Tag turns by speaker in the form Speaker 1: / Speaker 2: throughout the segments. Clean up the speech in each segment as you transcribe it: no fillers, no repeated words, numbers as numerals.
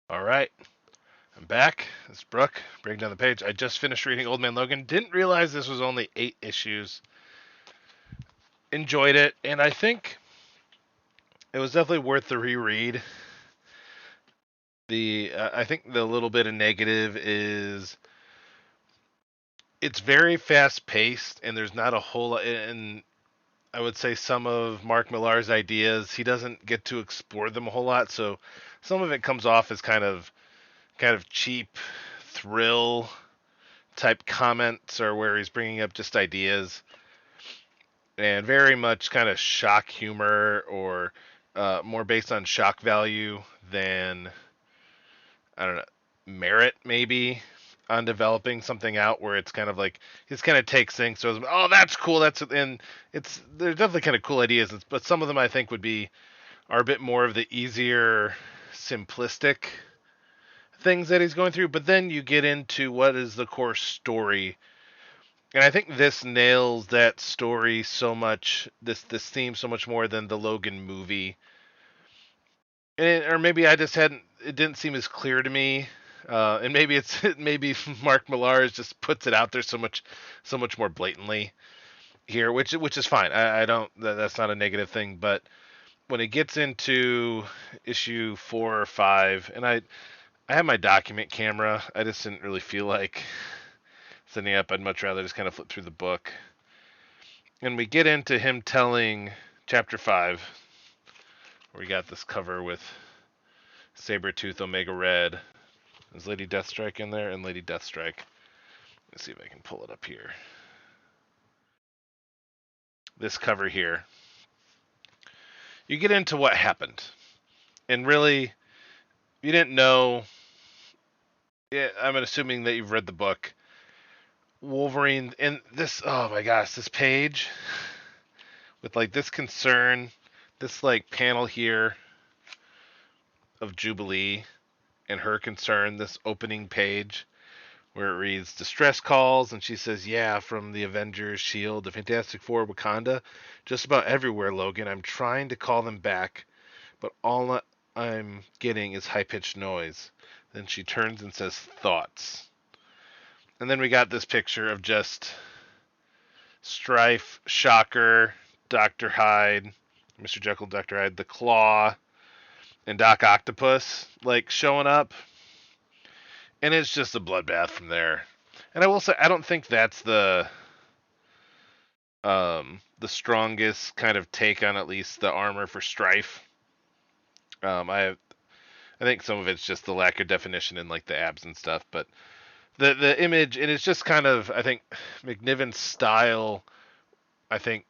Speaker 1: All right, I'm back. It's Brooke. Breaking down the page. I just finished reading Old Man Logan. Didn't realize this was only 8 issues. Enjoyed it, and I think it was definitely worth the reread. I think the little bit of negative is it's very fast paced, and there's not a whole lot. And I would say some of Mark Millar's ideas, he doesn't get to explore them a whole lot. So some of it comes off as kind of cheap thrill type comments, or where he's bringing up just ideas, and very much kind of shock humor, or more based on shock value than, I don't know, merit maybe on developing something out, where it's kind of like he just kind of takes things. So oh, that's cool. And it's there's definitely kind of cool ideas, but some of them I think are a bit more of the easier, simplistic things that he's going through. But then you get into what is the core story. And I think this nails that story so much, this theme so much more than the Logan movie. Or maybe I just hadn't, it didn't seem as clear to me. And maybe maybe Mark Millar just puts it out there so much more blatantly here, which is fine. I don't, that's not a negative thing. But when it gets into issue 4 or 5, and I have my document camera, I just didn't really feel like setting up. I'd much rather just kind of flip through the book. And we get into him telling chapter 5, where we got this cover with Sabretooth, Omega Red. Is Lady Deathstrike in there? And Lady Deathstrike. Let's see if I can pull it up here. This cover here. You get into what happened. And really, you didn't know. Yeah, I'm assuming that you've read the book. Wolverine, and this, oh my gosh, this page with like this concern, this like panel here of Jubilee and her concern, this opening page where it reads distress calls, and she says, yeah, from the Avengers, Shield, the Fantastic Four, Wakanda, just about everywhere, Logan. I'm trying to call them back, but all I'm getting is high-pitched noise. Then she turns and says, thoughts. And then we got this picture of just Strife, Shocker, Dr. Hyde, Mr. Jekyll, Dr. Hyde, the Claw, and Doc Octopus, like, showing up. And it's just a bloodbath from there. And I will say, I don't think that's the strongest kind of take on at least the armor for Strife. I think some of it's just the lack of definition in like the abs and stuff, but the image, and it's just kind of, I think McNiven's style. I think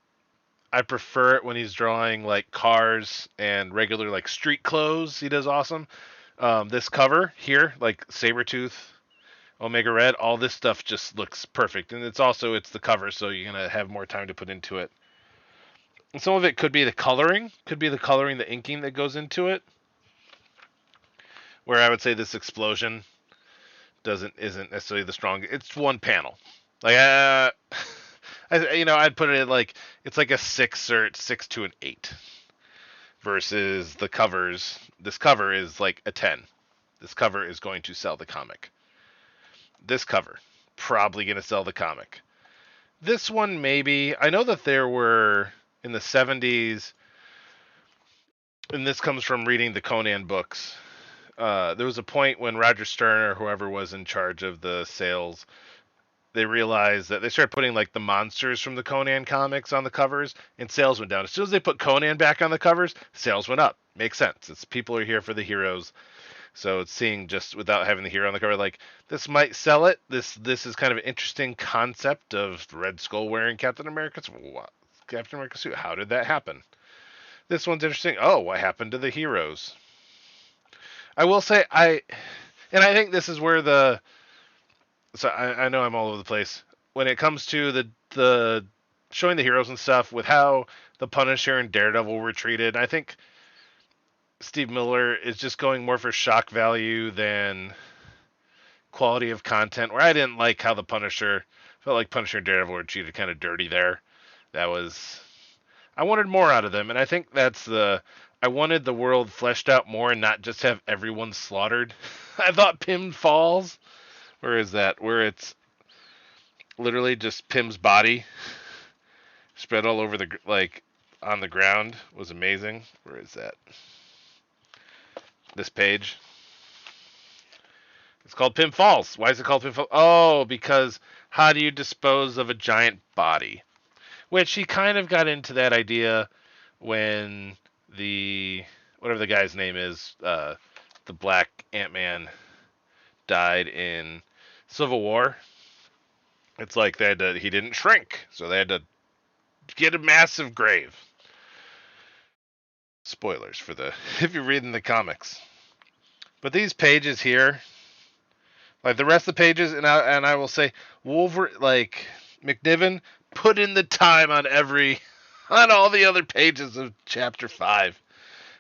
Speaker 1: I prefer it when he's drawing like cars and regular like street clothes. He does awesome. This cover here, like Sabretooth, Omega Red, all this stuff just looks perfect. And it's the cover, so you're gonna have more time to put into it. And some of it could be the coloring, the inking that goes into it. Where I would say this explosion isn't necessarily the strongest. It's one panel. Like I'd put it at like it's like a 6 or 6 to an 8 versus the covers. This cover is like a 10. This cover is going to sell the comic. This cover probably going to sell the comic. This one maybe. I know that there were in the 70s, and this comes from reading the Conan books. There was a point when Roger Stern or whoever was in charge of the sales, they realized that they started putting like the monsters from the Conan comics on the covers, and sales went down. As soon as they put Conan back on the covers, sales went up. Makes sense. It's people are here for the heroes. So it's seeing just without having the hero on the cover, like this might sell it. This is kind of an interesting concept of Red Skull wearing Captain America's suit. How did that happen? This one's interesting. Oh, what happened to the heroes? I will say and I think this is where I know I'm all over the place when it comes to the showing the heroes and stuff with how the Punisher and Daredevil were treated. I think Steve Miller is just going more for shock value than quality of content. Where I didn't like how the Punisher felt like Punisher and Daredevil were treated kind of dirty there. That was I wanted more out of them, and I think that's I wanted the world fleshed out more and not just have everyone slaughtered. I thought Pym Falls, where is that? Where it's literally just Pym's body spread all over the on the ground was amazing. Where is that? This page. It's called Pym Falls. Why is it called Pym Falls? Oh, because how do you dispose of a giant body? Which he kind of got into that idea when the whatever the guy's name is, the Black Ant-Man died in Civil War. It's like he didn't shrink, so they had to get a massive grave. Spoilers for the if you're reading the comics. But these pages here, like the rest of the pages, and I will say, McNiven put in the time on on all the other pages of chapter 5.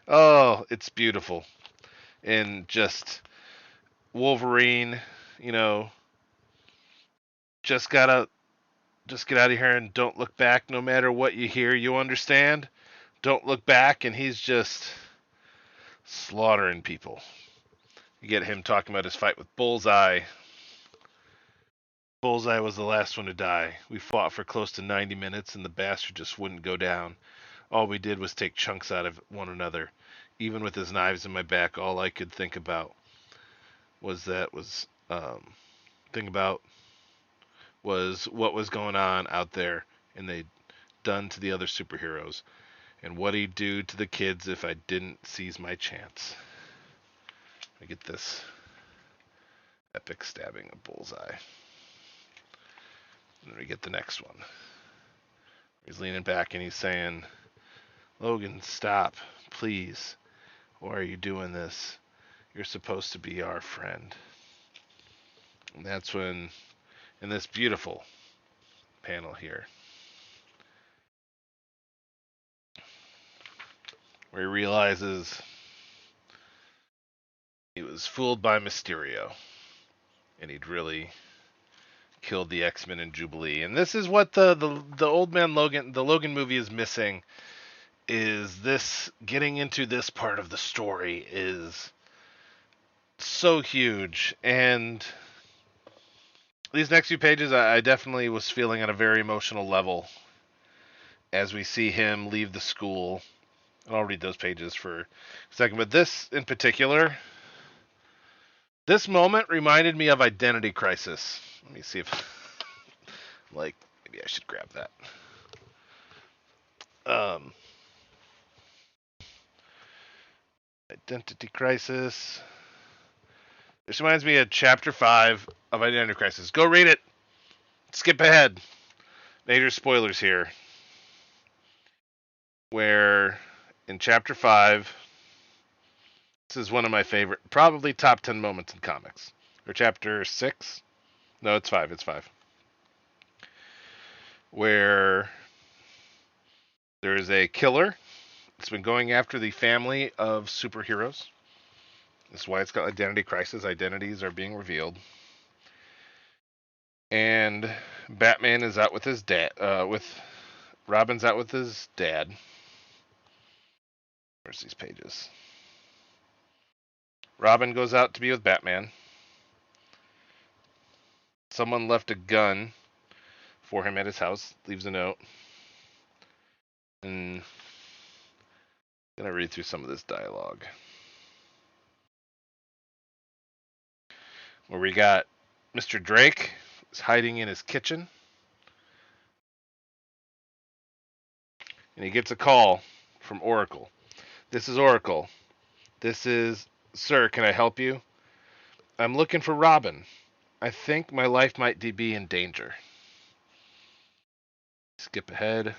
Speaker 1: Oh, it's beautiful. And just Wolverine, you know, just get out of here and don't look back. No matter what you hear, you understand. Don't look back, and he's just slaughtering people. You get him talking about his fight with Bullseye. Bullseye was the last one to die. We fought for close to 90 minutes, and the bastard just wouldn't go down. All we did was take chunks out of one another. Even with his knives in my back, all I could think about was what was going on out there, and they'd done to the other superheroes, and what he'd do to the kids if I didn't seize my chance. I get this epic stabbing of Bullseye. And then we get the next one. He's leaning back and he's saying, Logan, stop, please. Why are you doing this? You're supposed to be our friend. And that's when, in this beautiful panel here, where he realizes he was fooled by Mysterio, and he'd really killed the X-Men in Jubilee. And this is what the Old Man Logan, the Logan movie is missing, is this, getting into this part of the story is so huge. And these next few pages, I definitely was feeling at a very emotional level as we see him leave the school. And I'll read those pages for a second. But this in particular, this moment reminded me of Identity Crisis. Let me see if, maybe I should grab that. Identity Crisis. This reminds me of Chapter 5 of Identity Crisis. Go read it. Skip ahead. Major spoilers here. Where in Chapter 5, this is one of my favorite, probably top 10 moments in comics. Or Chapter 6? No, it's 5. It's 5. Where there is a killer that's been going after the family of superheroes. That's why it's called Identity Crisis. Identities are being revealed. And Batman is out with his dad. Robin's out with his dad. Where's these pages? Robin goes out to be with Batman. Someone left a gun for him at his house. Leaves a note. And I'm going to read through some of this dialogue. Where we got Mr. Drake is hiding in his kitchen. And he gets a call from Oracle. This is Oracle. This is, sir, can I help you? I'm looking for Robin. I think my life might be in danger. Skip ahead.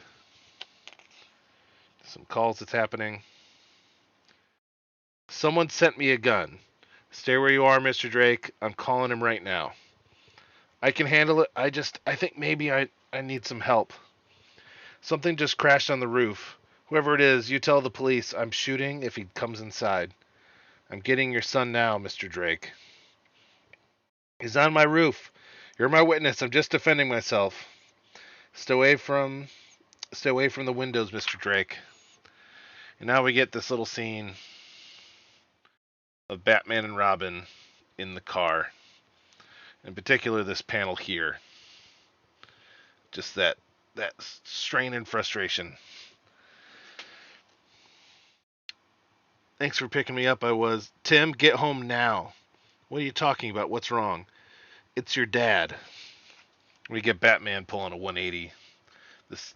Speaker 1: Some calls that's happening. Someone sent me a gun. Stay where you are, Mr. Drake. I'm calling him right now. I can handle it. I think maybe I need some help. Something just crashed on the roof. Whoever it is, you tell the police I'm shooting if he comes inside. I'm getting your son now, Mr. Drake. He's on my roof. You're my witness. I'm just defending myself. Stay away from the windows, Mr. Drake. And now we get this little scene of Batman and Robin in the car. In particular, this panel here. Just that strain and frustration. Thanks for picking me up. Tim, get home now. What are you talking about? What's wrong? It's your dad. We get Batman pulling a 180. This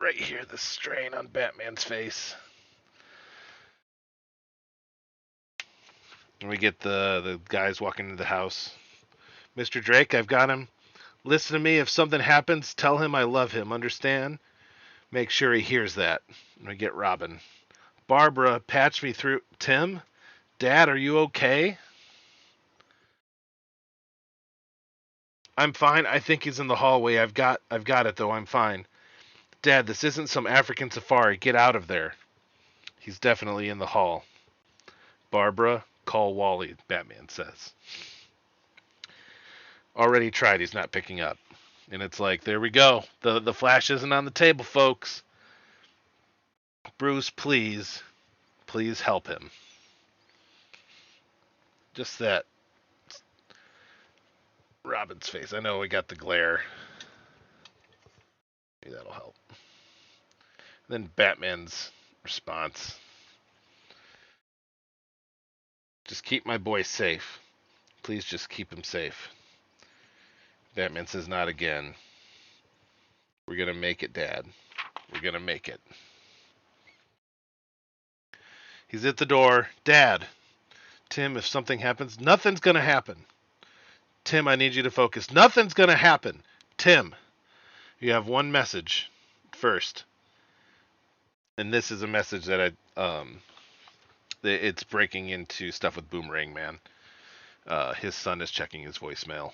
Speaker 1: right here, the strain on Batman's face. And we get the guys walking into the house. Mr. Drake, I've got him. Listen to me. If something happens, tell him I love him. Understand? Make sure he hears that. And we get Robin. Barbara, patch me through. Tim? Dad, are you okay? I'm fine. I think he's in the hallway. I've got it though. I'm fine. Dad, this isn't some African safari. Get out of there. He's definitely in the hall. Barbara, call Wally, Batman says. Already tried. He's not picking up. And it's like, there we go. The Flash isn't on the table, folks. Bruce, please help him. Just that Robin's face. I know we got the glare. Maybe that'll help. Then Batman's response. Just keep my boy safe. Please just keep him safe. Batman says, not again. We're going to make it, Dad. We're going to make it. He's at the door. Dad. Tim, if something happens, nothing's going to happen. Tim, I need you to focus. Nothing's going to happen. Tim, you have one message first. And this is a message that it's breaking into stuff with Boomerang Man. His son is checking his voicemail.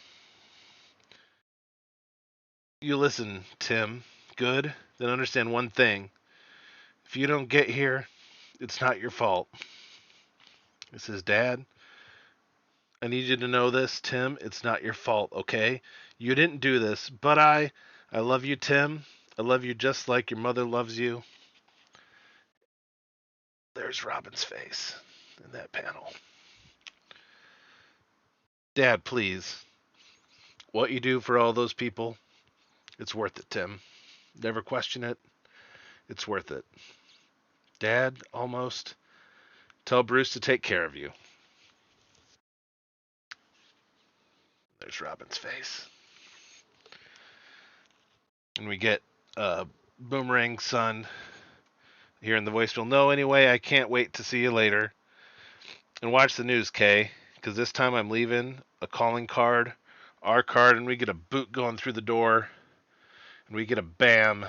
Speaker 1: You listen, Tim. Good? Then understand one thing. If you don't get here, it's not your fault. This is Dad. I need you to know this, Tim. It's not your fault, okay? You didn't do this, but I love you, Tim. I love you just like your mother loves you. There's Robin's face in that panel. Dad, please. What you do for all those people, it's worth it, Tim. Never question it. It's worth it. Dad, almost. Tell Bruce to take care of you. There's Robin's face. And we get Boomerang's son here in the voicemail. No, anyway, I can't wait to see you later. And watch the news, Kay, because this time I'm leaving a calling card, our card, and we get a boot going through the door. And we get a bam.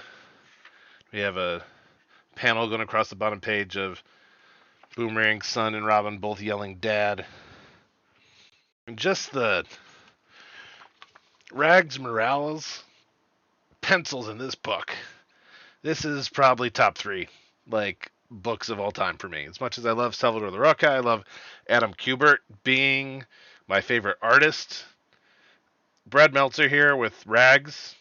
Speaker 1: We have a panel going across the bottom page of Boomerang's son and Robin both yelling, Dad. And just the Rags Morales pencils in this book. This is probably top 3, books of all time for me. As much as I love Salvador La Roca, I love Adam Kubert being my favorite artist. Brad Meltzer here with Rags,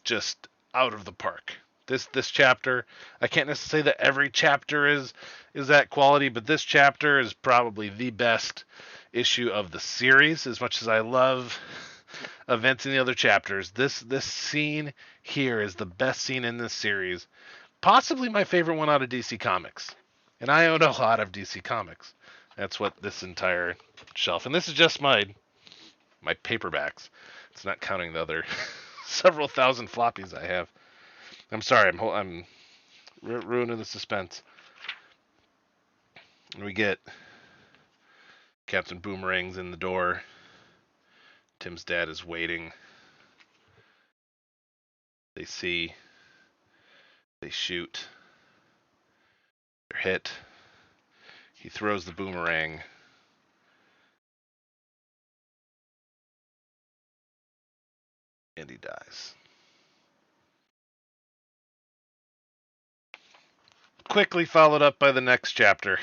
Speaker 1: just out of the park. This chapter, I can't necessarily say that every chapter is that quality, but this chapter is probably the best issue of the series. As much as I love events in the other chapters, this scene here is the best scene in this series. Possibly my favorite one out of DC Comics. And I own a lot of DC Comics. That's what this entire shelf. And this is just my paperbacks. It's not counting the other several thousand floppies I have. I'm sorry, I'm ruining the suspense. And we get Captain Boomerang's in the door. Tim's dad is waiting. They see. They shoot. They're hit. He throws the boomerang. And he dies. Quickly followed up by the next chapter.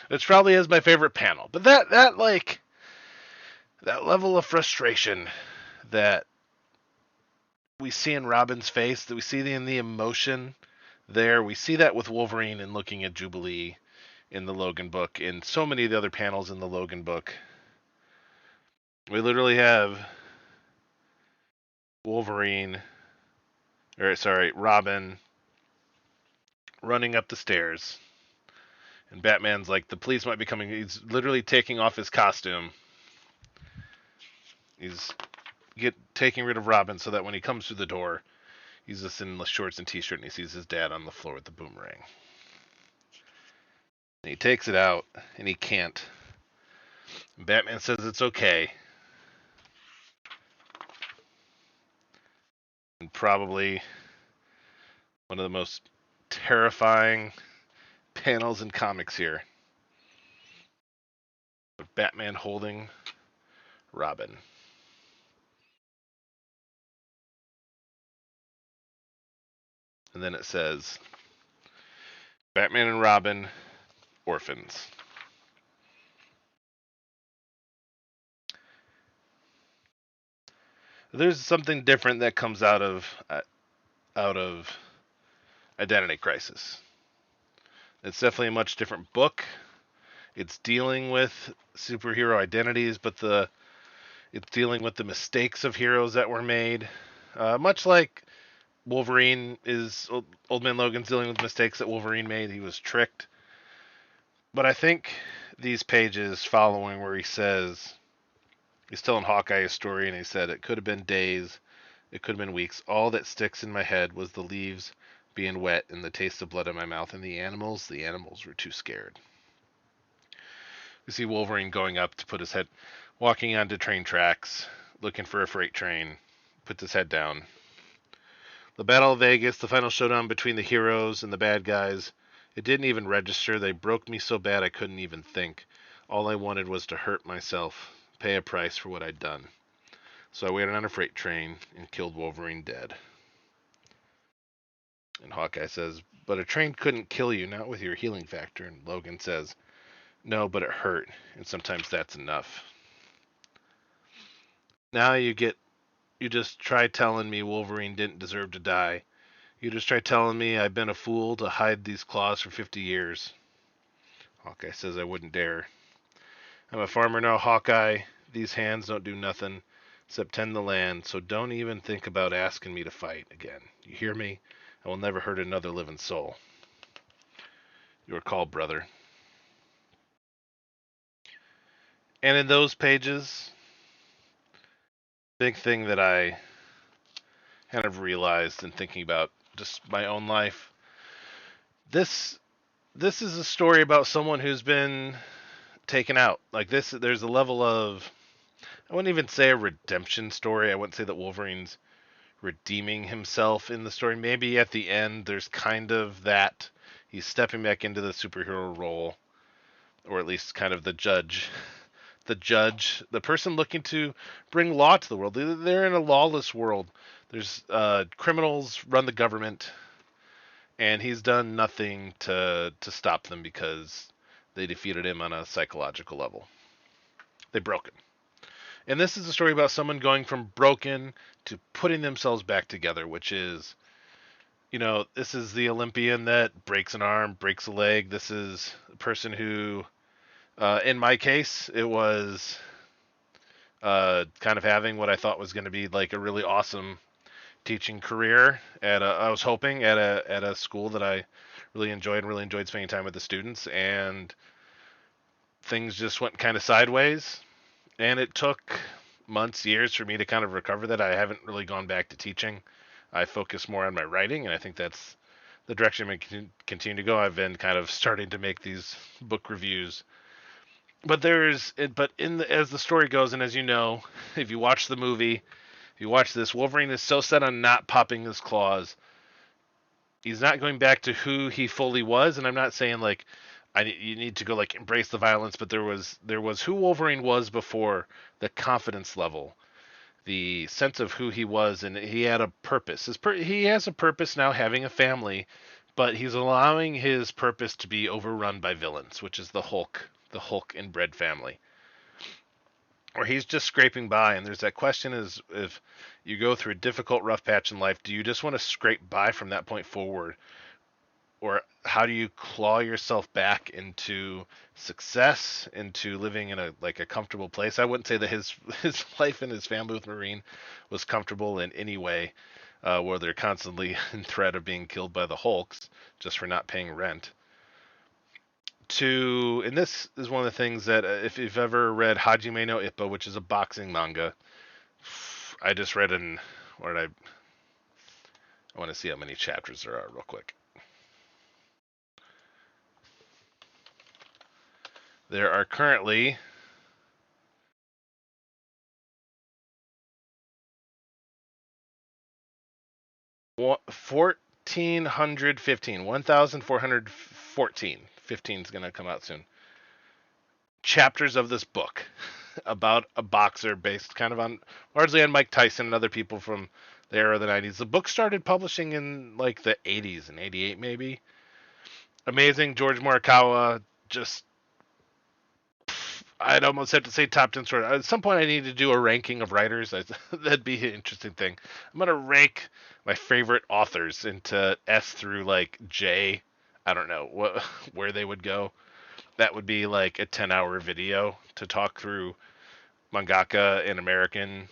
Speaker 1: Which probably is my favorite panel. But that level of frustration that we see in Robin's face, that we see in the emotion there. We see that with Wolverine and looking at Jubilee in the Logan book, and so many of the other panels in the Logan book. We literally have Robin running up the stairs, and Batman's like, the police might be coming. He's literally taking off his costume. He's taking rid of Robin so that when he comes through the door, he's just in the shorts and t-shirt, and he sees his dad on the floor with the boomerang. And he takes it out, and he can't. And Batman says it's okay. And probably one of the most terrifying panels in comics here. Batman holding Robin. And then it says, Batman and Robin, orphans. There's something different that comes out of Identity Crisis. It's definitely a much different book. It's dealing with superhero identities, but it's dealing with the mistakes of heroes that were made. Much like Wolverine is, Old Man Logan's dealing with mistakes that Wolverine made. He was tricked. But I think these pages following where he says, he's telling Hawkeye a story, and he said, it could have been days, it could have been weeks. All that sticks in my head was the leaves being wet and the taste of blood in my mouth, and the animals were too scared. We see Wolverine going up to put his head, walking onto train tracks, looking for a freight train, puts his head down. The Battle of Vegas, the final showdown between the heroes and the bad guys, it didn't even register. They broke me so bad I couldn't even think. All I wanted was to hurt myself, pay a price for what I'd done. So I waited on a freight train and killed Wolverine dead. And Hawkeye says, but a train couldn't kill you, not with your healing factor. And Logan says, no, but it hurt, and sometimes that's enough. Now you just try telling me Wolverine didn't deserve to die. You just try telling me I've been a fool to hide these claws for 50 years. Hawkeye says I wouldn't dare. I'm a farmer now, Hawkeye. These hands don't do nothing except tend the land, so don't even think about asking me to fight again. You hear me? I will never hurt another living soul. Your call, brother. And in those pages, big thing that I kind of realized in thinking about just my own life, this is a story about someone who's been taken out. Like this, there's a level of, I wouldn't even say a redemption story. I wouldn't say that Wolverine's redeeming himself in the story. Maybe at the end there's kind of that. He's stepping back into the superhero role, or at least kind of the judge, the person looking to bring law to the world. They're in a lawless world. There's criminals run the government, and he's done nothing to stop them because they defeated him on a psychological level. They broke him. And this is a story about someone going from broken to putting themselves back together, which is, this is the Olympian that breaks an arm, breaks a leg. This is a person who, in my case, it was kind of having what I thought was going to be like a really awesome teaching career I was hoping at a school that I really enjoyed spending time with the students, and things just went kind of sideways. And it took months, years for me to kind of recover that. I haven't really gone back to teaching. I focus more on my writing, and I think that's the direction I'm going to continue to go. I've been kind of starting to make these book reviews. But as the story goes, and as you know, if you watch the movie, if you watch this, Wolverine is so set on not popping his claws. He's not going back to who he fully was, and I'm not saying like you need to go like embrace the violence, but there was who Wolverine was before, the confidence level, the sense of who he was, and he had a purpose. He has a purpose now, having a family, but he's allowing his purpose to be overrun by villains, which is the Hulk inbred family. Or he's just scraping by, and there's that question: is if you go through a difficult, rough patch in life, do you just want to scrape by from that point forward, or how do you claw yourself back into success, into living in a comfortable place. I wouldn't say that his life and his family with Marine was comfortable in any way, where they're constantly in threat of being killed by the Hulks just for not paying rent. And this is one of the things that if you've ever read Hajime no Ippo, which is a boxing manga, I just read I want to see how many chapters there are real quick. There are currently 1,414. 15 is going to come out soon. Chapters of this book about a boxer based kind of on largely on Mike Tyson and other people from the era of the 90s. The book started publishing in like the 80s, in 88 maybe. Amazing. George Morikawa, just I'd almost have to say top 10 story. At some point, I need to do a ranking of writers. That'd be an interesting thing. I'm going to rank my favorite authors into S through like J. I don't know where they would go. That would be like a 10-hour video to talk through mangaka and American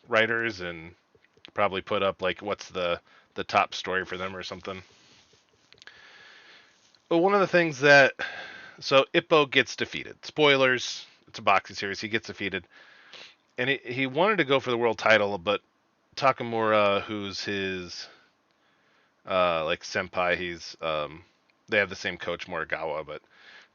Speaker 1: writers and probably put up like what's the top story for them or something. But one of the things that so Ippo gets defeated. Spoilers. It's a boxing series. He gets defeated, and he wanted to go for the world title, but Takamura, who's his like senpai, they have the same coach Morikawa, but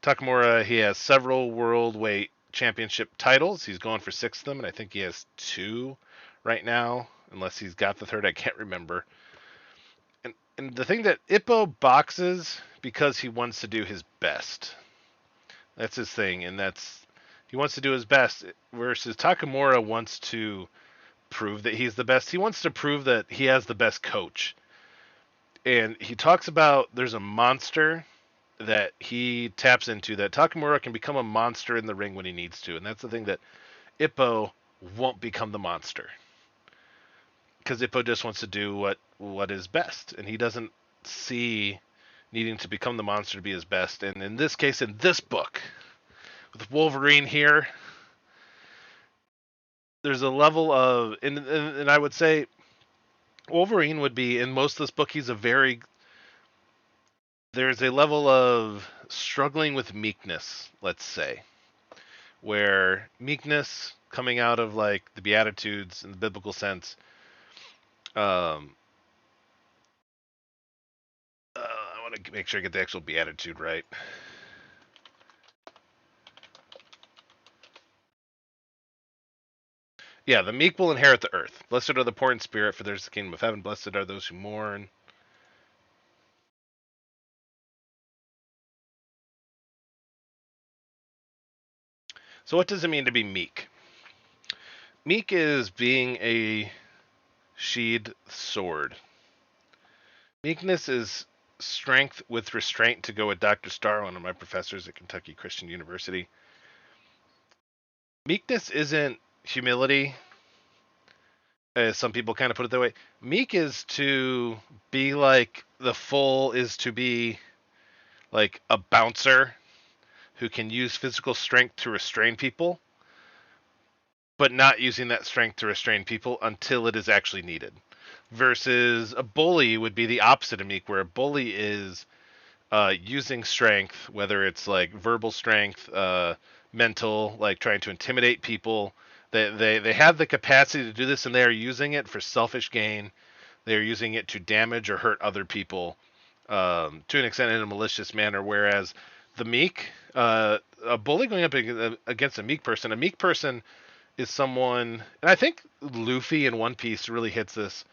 Speaker 1: Takamura, he has several world weight championship titles. He's going for 6 of them, and I think he has 2 right now, unless he's got the third. I can't remember. And the thing that Ippo boxes because he wants to do his best. That's his thing, and he wants to do his best. Versus Takamura wants to prove that he's the best. He wants to prove that he has the best coach. And he talks about there's a monster that he taps into, that Takamura can become a monster in the ring when he needs to. And that's the thing that Ippo won't become the monster. Because Ippo just wants to do what is best. And he doesn't see needing to become the monster to be his best. And in this case, in this book, with Wolverine here, there's a level of, and I would say Wolverine would be, in most of this book, there's a level of struggling with meekness, let's say, where meekness coming out of like the Beatitudes in the biblical sense, I want to make sure I get the actual Beatitude right. Yeah, the meek will inherit the earth. Blessed are the poor in spirit, for theirs is the kingdom of heaven. Blessed are those who mourn. So what does it mean to be meek? Meek is being a sheathed sword. Meekness is strength with restraint, to go with Dr. Starr, one of my professors at Kentucky Christian University. Meekness isn't humility, as some people kind of put it that way. Meek is to be like the fool is to be like a bouncer who can use physical strength to restrain people, but not using that strength to restrain people until it is actually needed. Versus a bully would be the opposite of meek, where a bully is using strength, whether it's like verbal strength, mental, like trying to intimidate people. They have the capacity to do this, and they are using it for selfish gain. They are using it to damage or hurt other people to an extent in a malicious manner. Whereas the meek, a bully going up against a meek person is someone, and I think Luffy in One Piece really hits this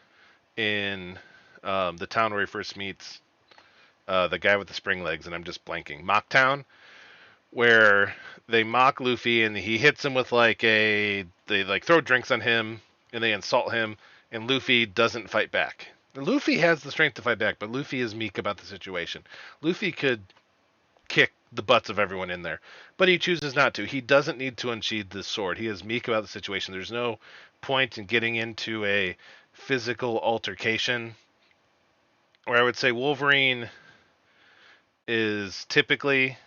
Speaker 1: in the town where he first meets the guy with the spring legs, and I'm just blanking. Mocktown, where they mock Luffy, and he hits him with they like throw drinks on him, and they insult him, and Luffy doesn't fight back. And Luffy has the strength to fight back, but Luffy is meek about the situation. Luffy could kick the butts of everyone in there, but he chooses not to. He doesn't need to unsheathe this sword. He is meek about the situation. There's no point in getting into a physical altercation. Or I would say Wolverine is typically,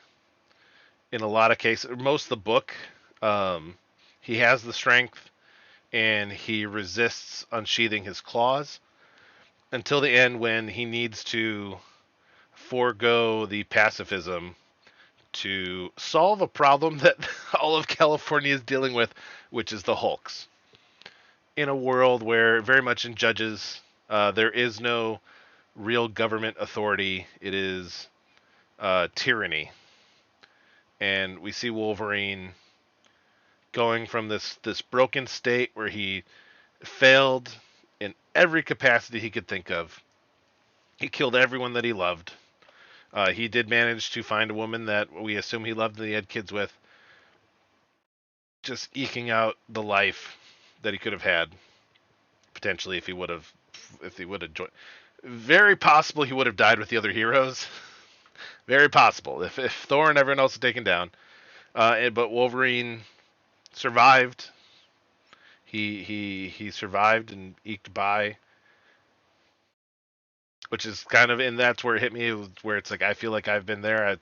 Speaker 1: in a lot of cases, most of the book, um, he has the strength and he resists unsheathing his claws until the end when he needs to forego the pacifism to solve a problem that all of California is dealing with, which is the Hulks. In a world where, very much in Judges, there is no real government authority, it is tyranny. And we see Wolverine going from this broken state where he failed in every capacity he could think of. He killed everyone that he loved. He did manage to find a woman that we assume he loved and he had kids with, just eking out the life that he could have had potentially if he would have joined. Very possible he would have died with the other heroes. Very possible if Thor and everyone else had taken down. But Wolverine survived. He survived and eked by, which is kind of, and that's where it hit me, where it's like I feel like I've been there.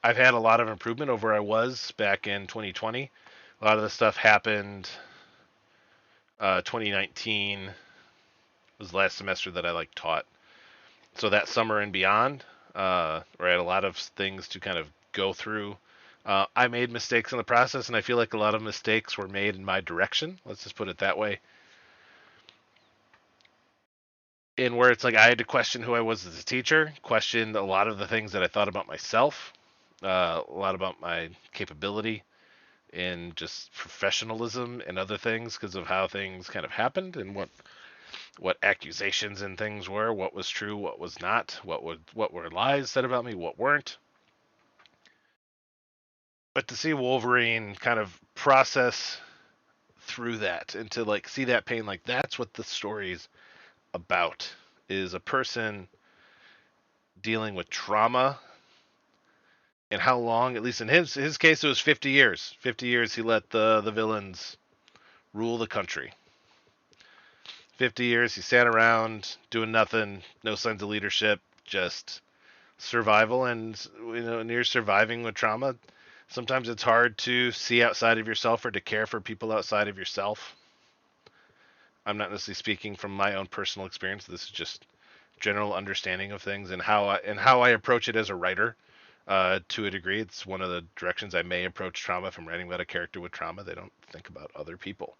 Speaker 1: I've had a lot of improvement over where I was back in 2020. A lot of the stuff happened 2019 was the last semester that I taught. So that summer and beyond, where I had a lot of things to kind of go through. I made mistakes in the process, and I feel like a lot of mistakes were made in my direction. Let's just put it that way. In where it's like I had to question who I was as a teacher, question a lot of the things that I thought about myself, a lot about my capability and just professionalism and other things because of how things kind of happened and what accusations and things were, what was true, what was not, what were lies said about me, what weren't. But to see Wolverine kind of process through that and to see that pain, that's what the story's about, is a person dealing with trauma and how long, at least in his case, it was 50 years. 50 years he let the villains rule the country. 50 years he sat around doing nothing, no signs of leadership, just survival. And when you're surviving with trauma, sometimes it's hard to see outside of yourself or to care for people outside of yourself. I'm not necessarily speaking from my own personal experience. This is just general understanding of things and how I approach it as a writer. To a degree, it's one of the directions I may approach trauma. If I'm writing about a character with trauma, they don't think about other people,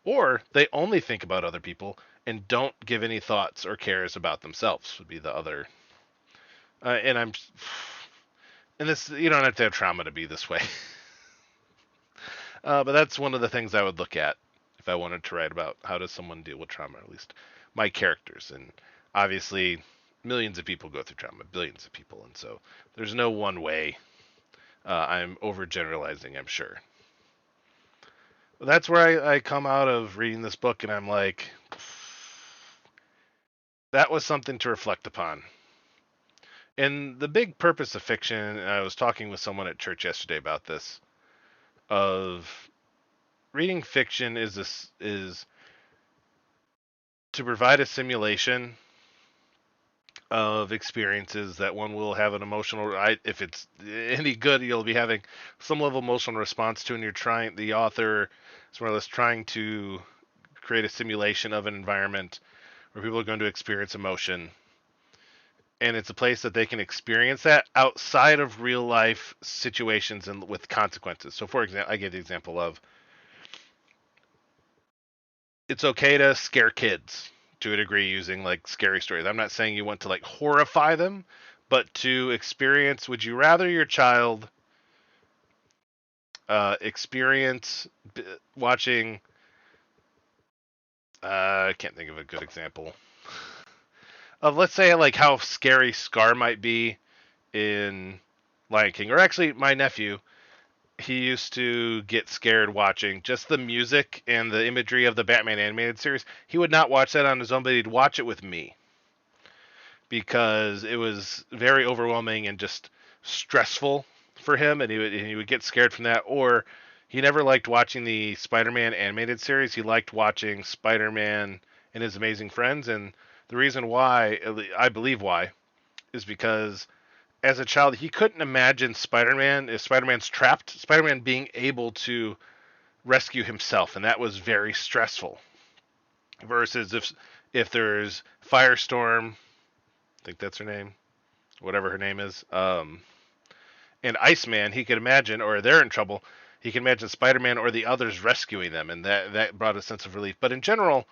Speaker 1: or they only think about other people and don't give any thoughts or cares about themselves. Would be the other. And this, you don't have to have trauma to be this way. But that's one of the things I would look at if I wanted to write about how does someone deal with trauma, or at least my characters. And obviously, millions of people go through trauma, billions of people, and so there's no one way. I'm overgeneralizing, I'm sure. But that's where I come out of reading this book, and I'm like, that was something to reflect upon. And the big purpose of fiction, and I was talking with someone at church yesterday about this, of reading fiction is to provide a simulation of experiences that one will have an emotional. If it's any good, you'll be having some level of emotional response to, and you're trying. The author is more or less trying to create a simulation of an environment where people are going to experience emotion, and it's a place that they can experience that outside of real life situations and with consequences. So, for example, I gave the example of it's okay to scare kids to a degree using scary stories. I'm not saying you want to horrify them, but to experience, would you rather your child experience watching I can't think of a good example of, let's say, how scary Scar might be in Lion King, or actually my nephew, he used to get scared watching just the music and the imagery of the Batman animated series. He would not watch that on his own, but he'd watch it with me because it was very overwhelming and just stressful for him, and he would get scared from that. Or he never liked watching the Spider-Man animated series. He liked watching Spider-Man and His Amazing Friends, and the reason why, I believe why, is because as a child, he couldn't imagine Spider-Man, if Spider-Man's trapped, Spider-Man being able to rescue himself, and that was very stressful. Versus if there's Firestorm, I think that's her name, whatever her name is, and Iceman, he could imagine, or they're in trouble, he can imagine Spider-Man or the others rescuing them, and that brought a sense of relief. But in general,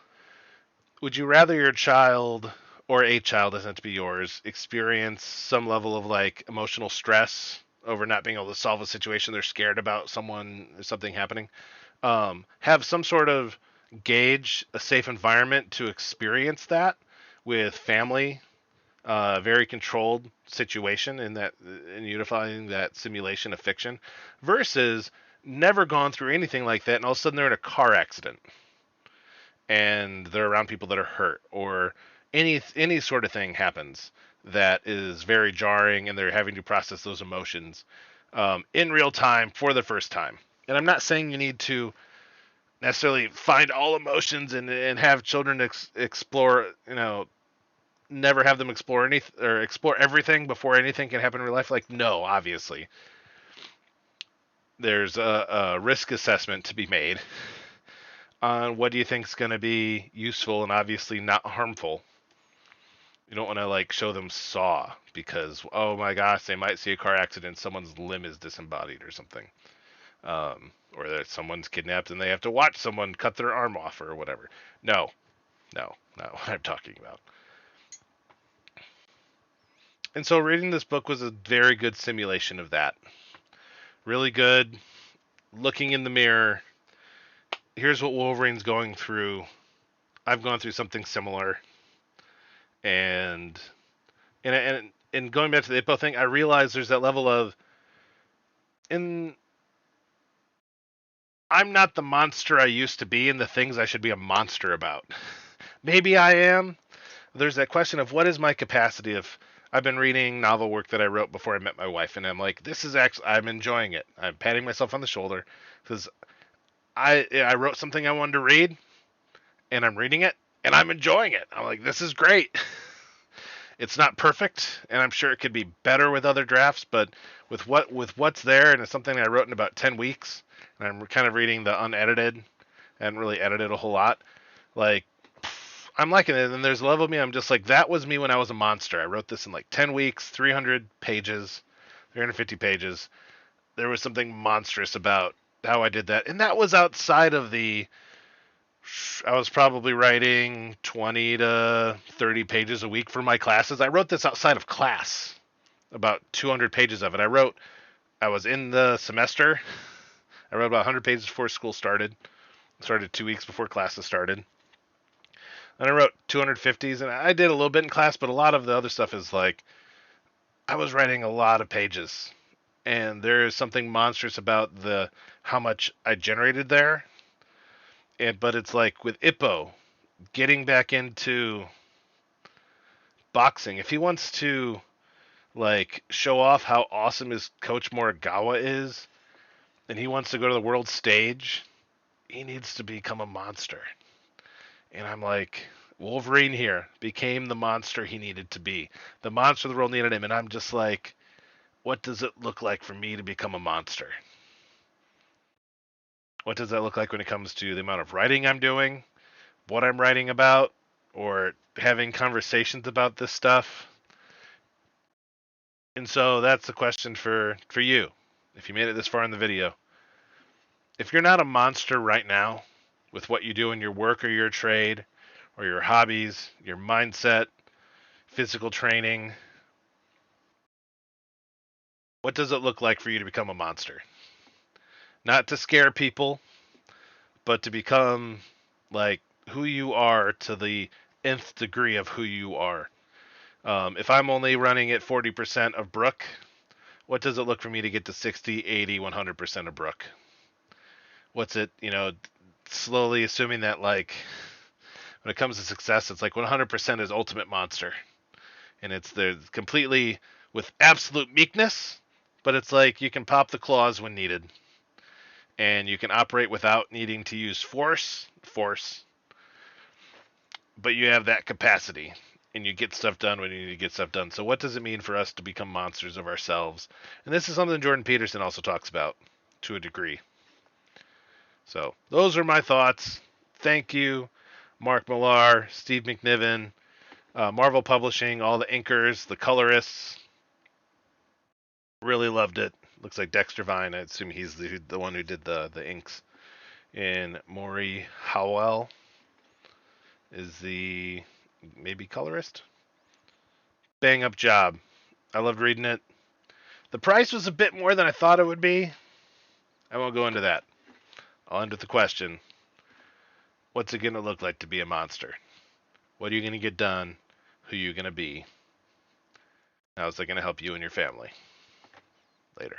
Speaker 1: would you rather your child, or a child, doesn't have to be yours, experience some level of like emotional stress over not being able to solve a situation? They're scared about something happening. Have some sort of gauge, a safe environment to experience that with family, very controlled situation in unifying that simulation of fiction, versus never gone through anything like that, and all of a sudden they're in a car accident and they're around people that are hurt, or any sort of thing happens that is very jarring, and they're having to process those emotions in real time for the first time. And I'm not saying you need to necessarily find all emotions and have children explore, never have them explore anything or explore everything before anything can happen in real life. Like, no, obviously there's a risk assessment to be made on what do you think is going to be useful and obviously not harmful. You don't want to like show them Saw because, oh my gosh, they might see a car accident, someone's limb is disembodied or something, or that someone's kidnapped and they have to watch someone cut their arm off or whatever. No, no, not what I'm talking about. And so reading this book was a very good simulation of that. Really good. Looking in the mirror. Here's what Wolverine's going through. I've gone through something similar. And going back to the Ippo thing, I realize there's that level of, I'm not the monster I used to be in the things I should be a monster about. Maybe I am. There's that question of what is my capacity of. I've been reading novel work that I wrote before I met my wife, and I'm like, this is actually, I'm enjoying it. I'm patting myself on the shoulder because I wrote something I wanted to read, and I'm reading it, and I'm enjoying it. I'm like, this is great. It's not perfect, and I'm sure it could be better with other drafts, but with what's there, and it's something I wrote in about 10 weeks, and I'm kind of reading the unedited, and really edited a whole lot. Like, I'm liking it, and there's a level of me, I'm just like, that was me when I was a monster. I wrote this in like 10 weeks, 300 pages, 350 pages. There was something monstrous about how I did that, and that was outside of I was probably writing 20 to 30 pages a week for my classes. I wrote this outside of class, about 200 pages of it. I was in the semester. I wrote about 100 pages before school started. Started 2 weeks before classes started. And I wrote 250s, and I did a little bit in class, but a lot of the other stuff is like, I was writing a lot of pages. And there is something monstrous about how much I generated there. But it's like with Ippo, getting back into boxing, if he wants to like show off how awesome his coach Morikawa is, and he wants to go to the world stage, he needs to become a monster. And I'm like, Wolverine here became the monster he needed to be. The monster the world needed him, and I'm just like, what does it look like for me to become a monster? What does that look like when it comes to the amount of writing I'm doing, what I'm writing about, or having conversations about this stuff? And so that's the question for you, if you made it this far in the video. If you're not a monster right now with what you do in your work or your trade or your hobbies, your mindset, physical training, what does it look like for you to become a monster? Not to scare people, but to become like who you are to the nth degree of who you are. If I'm only running at 40% of Brook, what does it look for me to get to 60, 80, 100% of Brook? What's it, slowly assuming that like when it comes to success, it's like 100% is ultimate monster. And it's the completely with absolute meekness, but it's like you can pop the claws when needed. And you can operate without needing to use force, but you have that capacity. and you get stuff done when you need to get stuff done. So what does it mean for us to become monsters of ourselves? And this is something Jordan Peterson also talks about to a degree. So those are my thoughts. Thank you, Mark Millar, Steve McNiven, Marvel Publishing, all the inkers, the colorists. Really loved it. Looks like Dexter Vine. I assume he's the one who did the inks. And Maury Howell is the maybe colorist. Bang up job. I loved reading it. The price was a bit more than I thought it would be. I won't go into that. I'll end with the question. What's it going to look like to be a monster? What are you going to get done? Who are you going to be? How is that going to help you and your family? Later.